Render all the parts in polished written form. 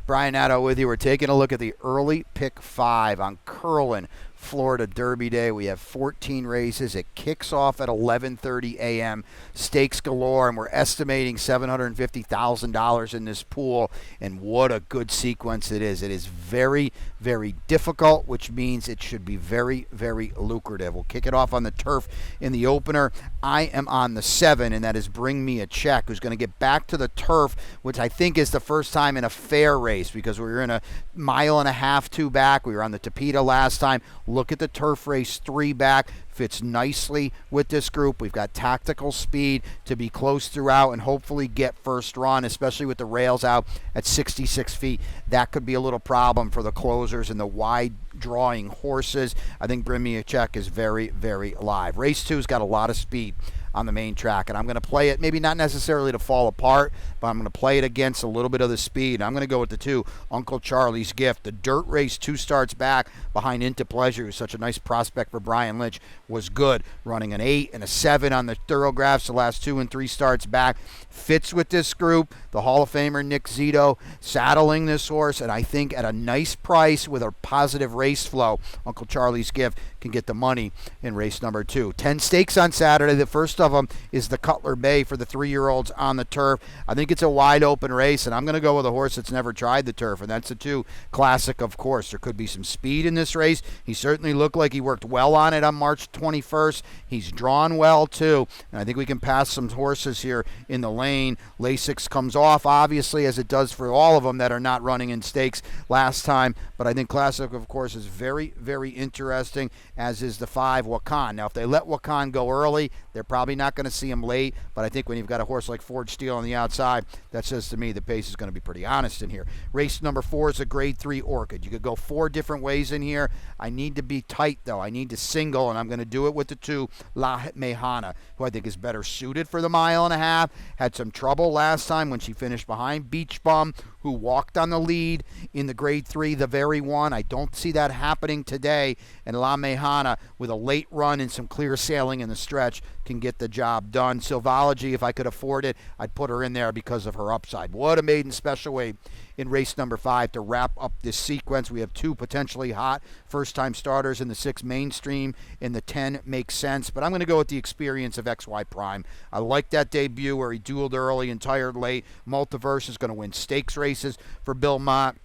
Brian Nadeau with you. We're taking a look at the early pick 5 on Curlin, Florida Derby Day. We have 14 races. It kicks off at 11:30 a.m. Stakes galore, and we're estimating $750,000 in this pool. And what a good sequence it is. It is very, very difficult, which means it should be very, very lucrative. We'll kick it off on the turf in the opener. I am on the 7, and that is Bring Me a Check, who's going to get back to the turf, which I think is the first time in a fair race because we were in a mile and a half, 2 back. We were on the Tapeta last time. Look at the turf race 3 back. Fits nicely with this group. We've got tactical speed to be close throughout and hopefully get first run, especially with the rails out at 66 feet. That could be a little problem for the closers and the wide drawing horses. I think Bring Me a Check is very, very live. Race 2's got a lot of speed on the main track, and I'm going to play it, maybe not necessarily to fall apart, but I'm going to play it against a little bit of the speed. I'm going to go with the 2, Uncle Charlie's Gift. The dirt race 2 starts back behind Into Pleasure, who's such a nice prospect for Brian Lynch, was good, running an 8 and a 7 on the thoroughgraphs the last 2 and 3 starts back. Fits with this group. The Hall of Famer Nick Zito saddling this horse, and I think at a nice price with a positive race flow, Uncle Charlie's Gift can get the money in race number 2. 10 stakes on Saturday. The first of them is the Cutler Bay for the 3-year-olds on the turf. I think it's a wide open race, and I'm going to go with a horse that's never tried the turf, and that's the 2, Classic, of course. There could be some speed in this race. He certainly looked like he worked well on it on March 21st. He's drawn well, too, and I think we can pass some horses here in the lane. Lasix comes off, obviously, as it does for all of them that are not running in stakes last time, but I think Classic, of course, is very, very interesting, as is the 5, Wakan. Now, if they let Wakan go early, they're probably not going to see him late, but I think when you've got a horse like Forge Steel on the outside, that says to me the pace is going to be pretty honest in here. Race number 4 is a grade 3 Orchid. You could go 4 different ways in here. I need to be tight, though. I need to single, and I'm going to do it with the 2, La Mejana, who I think is better suited for the mile and a half. Had some trouble last time when she finished behind Beach Bum, who walked on the lead in the grade 3, the very one. I don't see that happening today, and La Mejana, with a late run and some clear sailing in the stretch, can get the job done. Silvology, if I could afford it, I'd put her in there because of her upside. What a maiden special weight in race number 5 to wrap up this sequence. We have 2 potentially hot first-time starters in the 6 Mainstream, and the 10 makes sense, but I'm going to go with the experience of XY Prime. I like that debut where he dueled early and tired late. Multiverse is going to win stakes races for Bill Mott.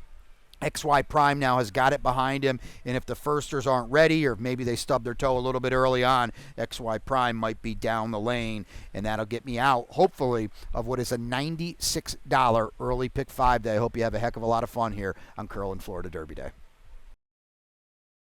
XY Prime now has got it behind him, and if the firsters aren't ready, or maybe they stub their toe a little bit early on, XY Prime might be down the lane, and that'll get me out, hopefully, of what is a $96 early pick 5 day. I hope you have a heck of a lot of fun here on Curlin, Florida Derby Day.